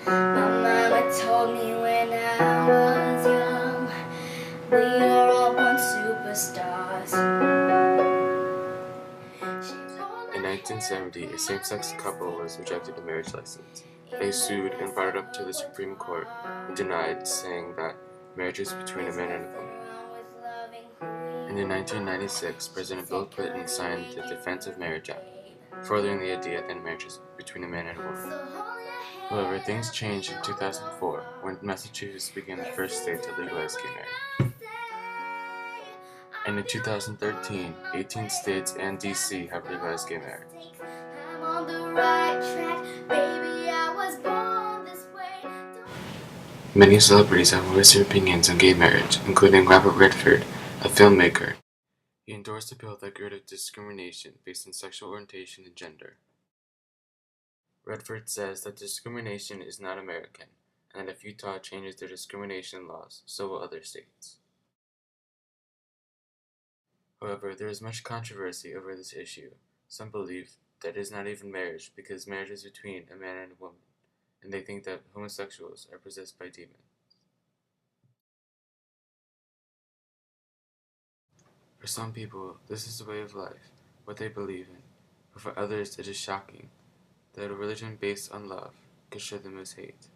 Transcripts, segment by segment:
My mama told me when I was young, we are all born superstars. In 1970, a same-sex couple was rejected a marriage license. They sued and brought it up to the Supreme Court, who denied, saying that marriage is between a man and a woman. And in 1996, President Bill Clinton signed the Defense of Marriage Act, furthering the idea that marriage is between a man and a woman. However, things changed in 2004, when Massachusetts became the first state to legalize gay marriage. And in 2013, 18 states and DC have legalized gay marriage. I'm on the right track, baby, I was born this way. Many celebrities have voiced their opinions on gay marriage, including Robert Redford, a filmmaker. He endorsed a bill that got rid of discrimination based on sexual orientation and gender. Redford says that discrimination is not American, and that if Utah changes their discrimination laws, so will other states. However, there is much controversy over this issue. Some believe that it is not even marriage because marriage is between a man and a woman, and they think that homosexuals are possessed by demons. For some people, this is a way of life, what they believe in, but for others it is shocking that a religion based on love could show them as hate.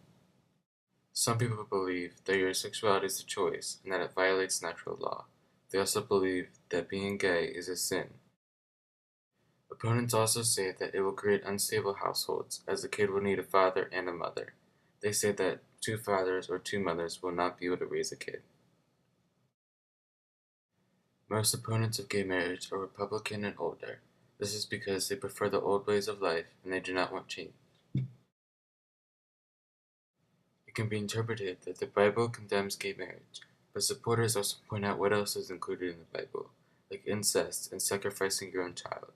Some people believe that your sexuality is a choice and that it violates natural law. They also believe that being gay is a sin. Opponents also say that it will create unstable households, as the kid will need a father and a mother. They say that two fathers or two mothers will not be able to raise a kid. Most opponents of gay marriage are Republican and older. This is because they prefer the old ways of life and they do not want change. It can be interpreted that the Bible condemns gay marriage, but supporters also point out what else is included in the Bible, like incest and sacrificing your own child.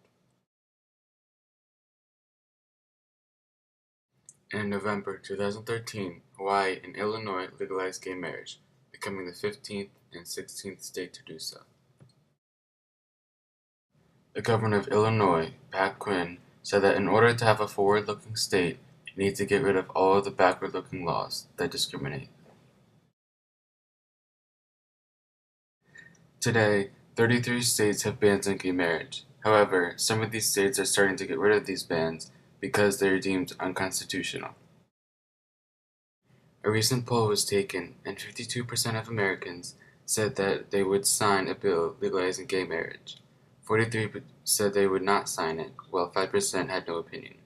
And in November 2013, Hawaii and Illinois legalized gay marriage, becoming the 15th and 16th state to do so. The governor of Illinois, Pat Quinn, said that in order to have a forward-looking state, you need to get rid of all of the backward-looking laws that discriminate. Today, 33 states have bans on gay marriage. However, some of these states are starting to get rid of these bans because they are deemed unconstitutional. A recent poll was taken, and 52% of Americans said that they would sign a bill legalizing gay marriage. 43% said they would not sign it, while 5% had no opinion.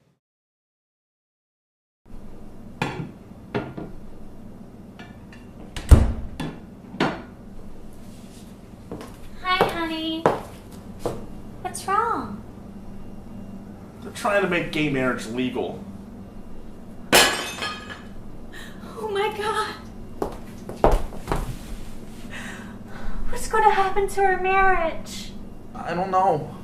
Hi, honey. What's wrong? They're trying to make gay marriage legal. Oh my God. What's going to happen to our marriage? I don't know.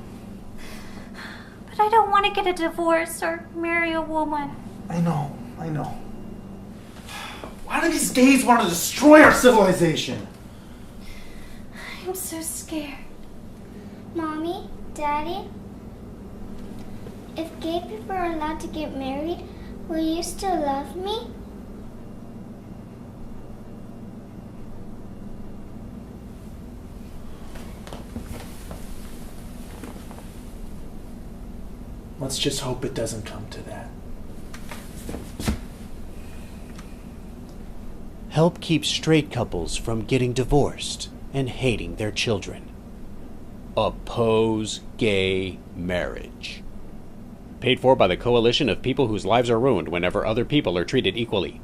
But I don't want to get a divorce or marry a woman. I know. Why do these gays want to destroy our civilization? I'm so scared. Mommy, Daddy, if gay people are allowed to get married, will you still love me? Let's just hope it doesn't come to that. Help keep straight couples from getting divorced and hating their children. Oppose gay marriage. Paid for by the coalition of people whose lives are ruined whenever other people are treated equally.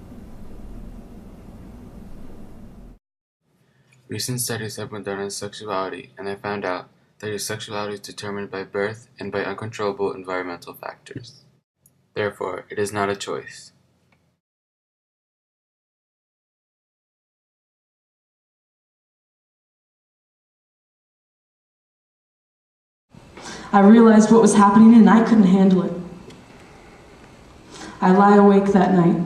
Recent studies have been done on sexuality, and they found out that your sexuality is determined by birth and by uncontrollable environmental factors. Therefore, it is not a choice. I realized what was happening and I couldn't handle it. I lie awake that night,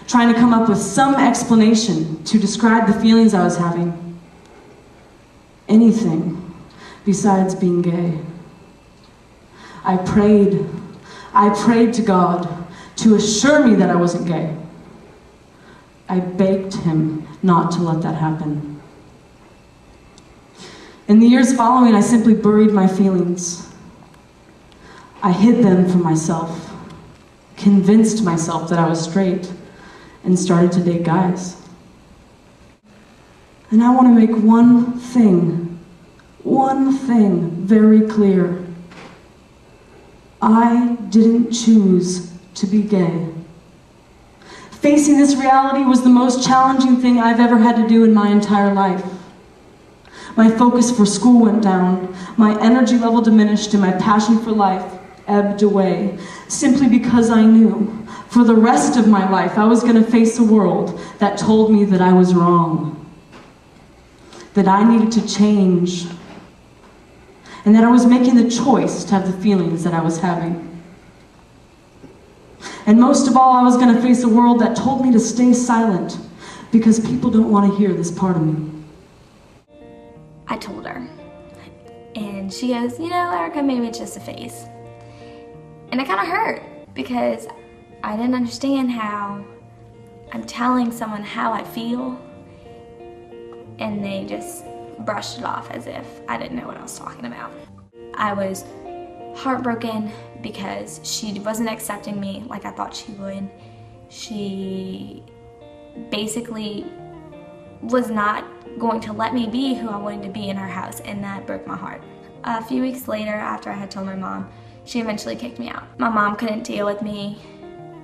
trying to come up with some explanation to describe the feelings I was having. Anything besides being gay. I prayed to God to assure me that I wasn't gay. I begged him not to let that happen. In the years following, I simply buried my feelings. I hid them from myself, convinced myself that I was straight, and started to date guys. And I want to make one thing very clear. I didn't choose to be gay. Facing this reality was the most challenging thing I've ever had to do in my entire life. My focus for school went down, my energy level diminished, and my passion for life ebbed away, simply because I knew for the rest of my life I was going to face a world that told me that I was wrong, that I needed to change, and that I was making the choice to have the feelings that I was having. And most of all, I was going to face a world that told me to stay silent because people don't want to hear this part of me. I told her, and she goes, you know, Erica, maybe it's just a phase. And it kind of hurt because I didn't understand how I'm telling someone how I feel, and they just brushed it off as if I didn't know what I was talking about. I was heartbroken because she wasn't accepting me like I thought she would. She basically was not going to let me be who I wanted to be in her house, and that broke my heart. A few weeks later, after I had told my mom, she eventually kicked me out. My mom couldn't deal with me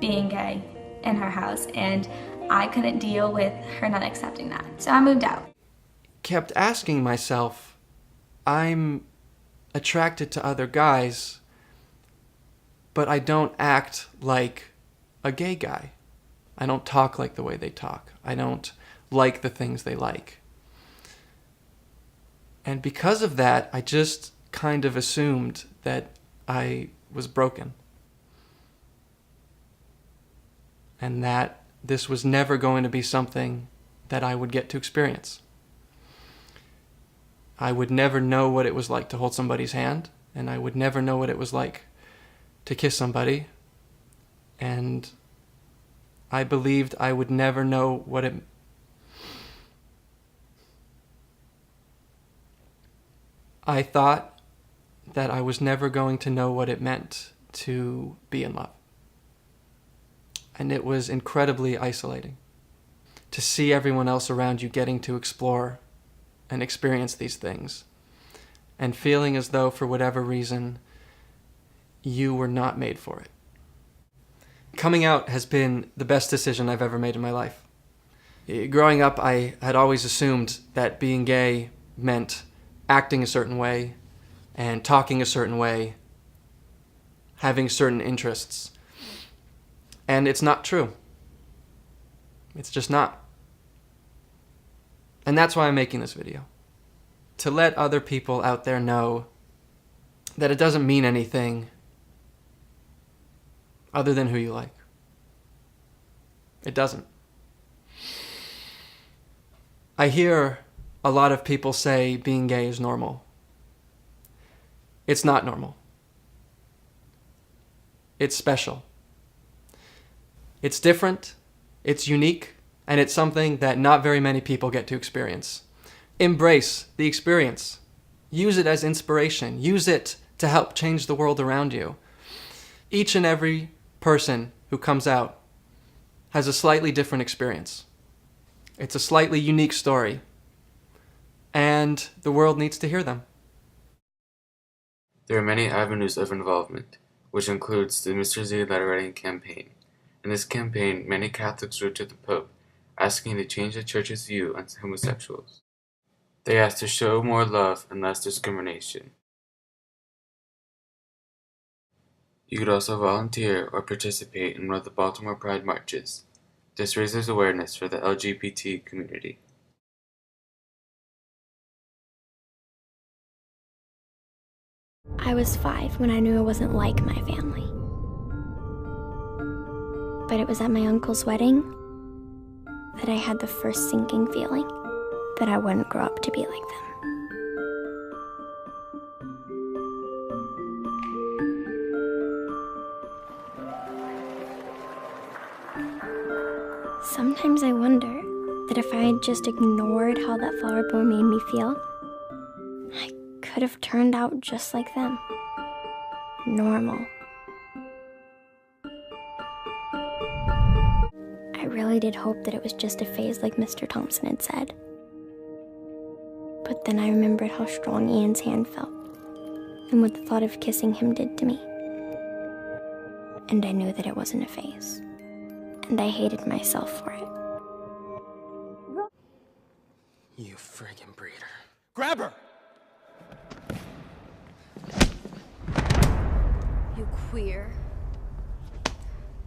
being gay in her house, and I couldn't deal with her not accepting that. So I moved out. Kept asking myself, I'm attracted to other guys, but I don't act like a gay guy. I don't talk like the way they talk. I don't like the things they like. And because of that, I just kind of assumed that I was broken. And that this was never going to be something that I would get to experience. I would never know what it was like to hold somebody's hand, and I would never know what it was like to kiss somebody, and I believed I would never know what it... I thought that I was never going to know what it meant to be in love. And it was incredibly isolating to see everyone else around you getting to explore and experience these things, and feeling as though, for whatever reason, you were not made for it. Coming out has been the best decision I've ever made in my life. Growing up, I had always assumed that being gay meant acting a certain way and talking a certain way, having certain interests. And it's not true. It's just not. And that's why I'm making this video. To let other people out there know that it doesn't mean anything other than who you like. It doesn't. I hear a lot of people say being gay is normal. It's not normal. It's special. It's different, it's unique, and it's something that not very many people get to experience. Embrace the experience. Use it as inspiration. Use it to help change the world around you. Each and every person who comes out has a slightly different experience. It's a slightly unique story, and the world needs to hear them. There are many avenues of involvement, which includes the Mr. Z letter writing campaign. In this campaign, many Catholics wrote to the Pope, asking to change the Church's view on homosexuals. They asked to show more love and less discrimination. You could also volunteer or participate in one of the Baltimore Pride marches. This raises awareness for the LGBT community. I was 5 when I knew I wasn't like my family. But it was at my uncle's wedding that I had the first sinking feeling that I wouldn't grow up to be like them. Sometimes I wonder that if I had just ignored how that flower boy made me feel, I could have turned out just like them. Normal. I really did hope that it was just a phase like Mr. Thompson had said. But then I remembered how strong Ian's hand felt, and what the thought of kissing him did to me. And I knew that it wasn't a phase, and I hated myself for it. You friggin' breeder. Grab her! You queer.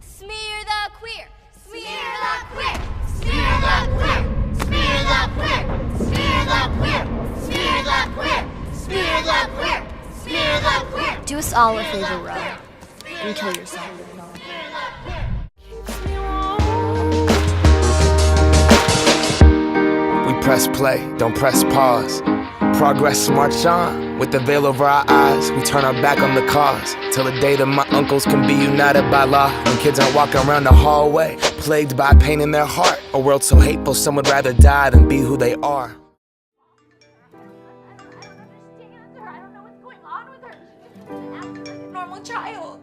Smear the queer! Smear the queer! Smear the queer! Smear the queer! Smear the queer! Smear the queer! Smear the queer! Smear the queer! Do us all a favor, Ro, and kill yourself. We press play, don't press pause. Progress march on, with the veil over our eyes. We turn our back on the cause, till the day that my uncles can be united by law. When kids aren't walking around the hallway, plagued by pain in their heart. A world so hateful, some would rather die than be who they are. Normal child.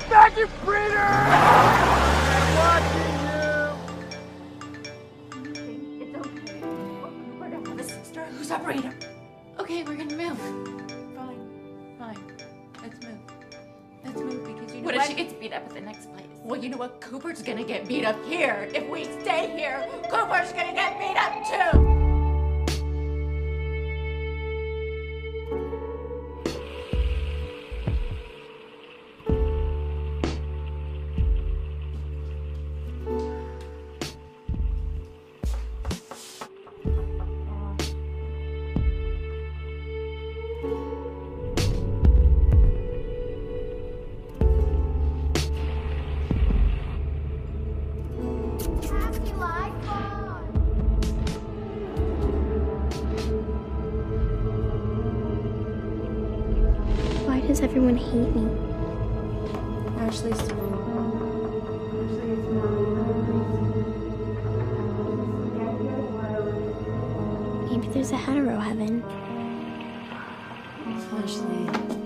Back you, breeder! I'm watching you! It's okay. We're gonna have a sister who's a breeder. Okay, we're gonna move. Fine. Let's move. Let's move because you know what? What if she gets beat up at the next place? Well, you know what? Cooper's gonna get beat up here. If we stay here, Cooper's gonna get beat up too. Why does everyone hate me? Ashley's Maybe there's a hetero heaven. Ashley.